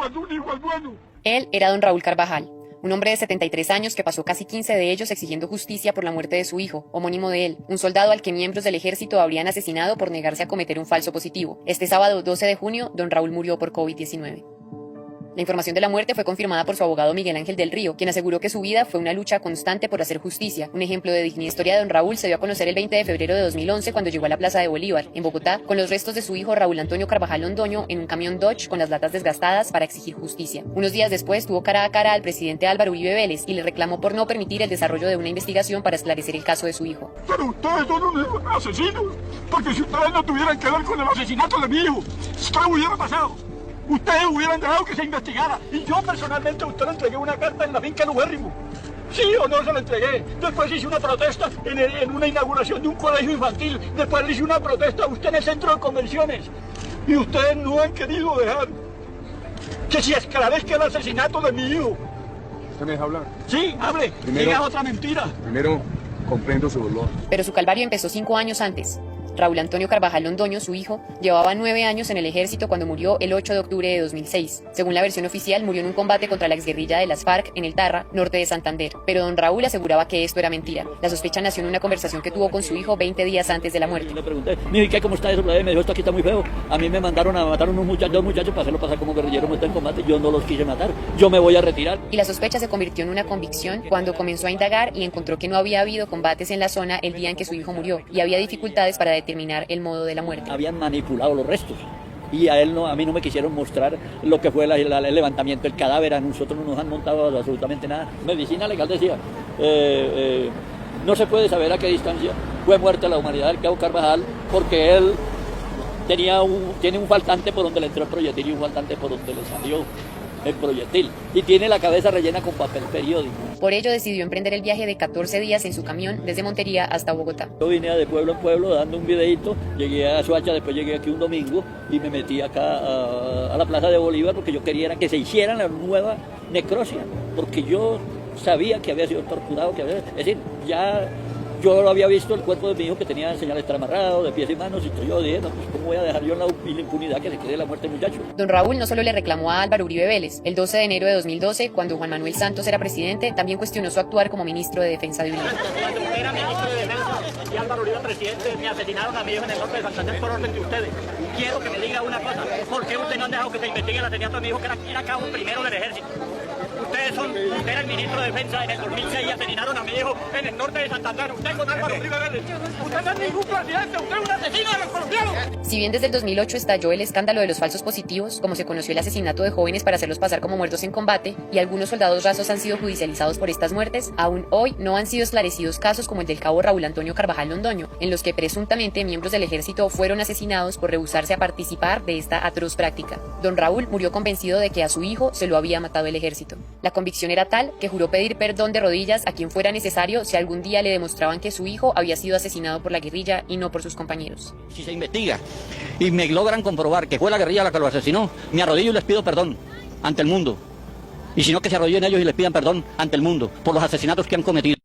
cuando un hijo es bueno. Él era don Raúl Carvajal, un hombre de 73 años que pasó casi 15 de ellos exigiendo justicia por la muerte de su hijo, homónimo de él, un soldado al que miembros del ejército habrían asesinado por negarse a cometer un falso positivo. Este sábado 12 de junio, don Raúl murió por COVID-19. La información de la muerte fue confirmada por su abogado Miguel Ángel del Río, quien aseguró que su vida fue una lucha constante por hacer justicia. Un ejemplo de digna historia de don Raúl se dio a conocer el 20 de febrero de 2011 cuando llegó a la Plaza de Bolívar, en Bogotá, con los restos de su hijo Raúl Antonio Carvajal Londoño en un camión Dodge con las latas desgastadas para exigir justicia. Unos días después tuvo cara a cara al presidente Álvaro Uribe Vélez y le reclamó por no permitir el desarrollo de una investigación para esclarecer el caso de su hijo. Pero ustedes son unos asesinos, porque si ustedes no tuvieran que ver con el asesinato de mi hijo, ¿qué hubiera pasado? Ustedes hubieran dejado que se investigara. Y yo personalmente a usted le entregué una carta en la finca Lubérrimo. Sí o no se la entregué. Después hice una protesta en una inauguración de un colegio infantil. Después le hice una protesta a usted en el centro de convenciones. Y ustedes no han querido dejar que se esclarezca el asesinato de mi hijo. ¿Usted me deja hablar? Sí, hable. Diga otra mentira. Primero, comprendo su dolor. Pero su calvario empezó 5 años antes. Raúl Antonio Carvajal Londoño, su hijo, llevaba 9 años en el ejército cuando murió el 8 de octubre de 2006. Según la versión oficial, murió en un combate contra la exguerrilla de las FARC en el Tarra, norte de Santander. Pero don Raúl aseguraba que esto era mentira. La sospecha nació en una conversación que tuvo con su hijo 20 días antes de la muerte. Le pregunté, ¿y qué, cómo está eso? Me dijo, esto aquí está muy feo. A mí me mandaron a matar dos muchachos para hacerlo pasar como guerrillero muerto en combate. Yo no los quise matar. Yo me voy a retirar. Y la sospecha se convirtió en una convicción cuando comenzó a indagar y encontró que no había habido combates en la zona el día en que su hijo murió y había dificultades para determinar el modo de la muerte. Habían manipulado los restos y a mí no me quisieron mostrar lo que fue el levantamiento del cadáver. A nosotros no nos han montado absolutamente nada. Medicina legal decía, no se puede saber a qué distancia fue muerta la humanidad del cabo Carvajal, porque él tiene un faltante por donde le entró el proyectil y un faltante por donde le salió el proyectil, y tiene la cabeza rellena con papel periódico. Por ello decidió emprender el viaje de 14 días en su camión desde Montería hasta Bogotá. Yo vine de pueblo en pueblo dando un videito, llegué a Soacha, después llegué aquí un domingo y me metí acá a la Plaza de Bolívar porque yo quería que se hiciera la nueva necropsia, porque yo sabía que había sido torturado, es decir, ya yo lo había visto el cuerpo de mi hijo que tenía señales amarrado de pies y manos, y yo dije, no, pues ¿cómo voy a dejar yo en la impunidad que se quede la muerte del muchacho? Don Raúl no solo le reclamó a Álvaro Uribe Vélez. El 12 de enero de 2012, cuando Juan Manuel Santos era presidente, también cuestionó su actuar como ministro de Defensa de Uribe. Cuando era ministro de Defensa y Álvaro Uribe presidente, me asesinaron a mi hijo en el norte de Santander por orden de ustedes. Quiero que me diga una cosa, ¿por qué ustedes no han dejado que se investigue el asesinato de mi hijo, que era cabo primero del ejército? Usted era el ministro de Defensa en el 2006 y asesinaron a mi hijo en el norte de Santander. Usted con Álvaro Uribe Vélez. Usted no es ningún presidente, usted es un asesino de los colombianos. Si bien desde el 2008 estalló el escándalo de los falsos positivos, como se conoció el asesinato de jóvenes para hacerlos pasar como muertos en combate, y algunos soldados rasos han sido judicializados por estas muertes, aún hoy no han sido esclarecidos casos como el del cabo Raúl Antonio Carvajal Londoño, en los que presuntamente miembros del ejército fueron asesinados por rehusarse a participar de esta atroz práctica. Don Raúl murió convencido de que a su hijo se lo había matado el ejército. La convicción era tal que juró pedir perdón de rodillas a quien fuera necesario si algún día le demostraban que su hijo había sido asesinado por la guerrilla y no por sus compañeros. Si se investiga y me logran comprobar que fue la guerrilla la que lo asesinó, me arrodillo y les pido perdón ante el mundo. Y si no, que se arrodillen ellos y les pidan perdón ante el mundo por los asesinatos que han cometido.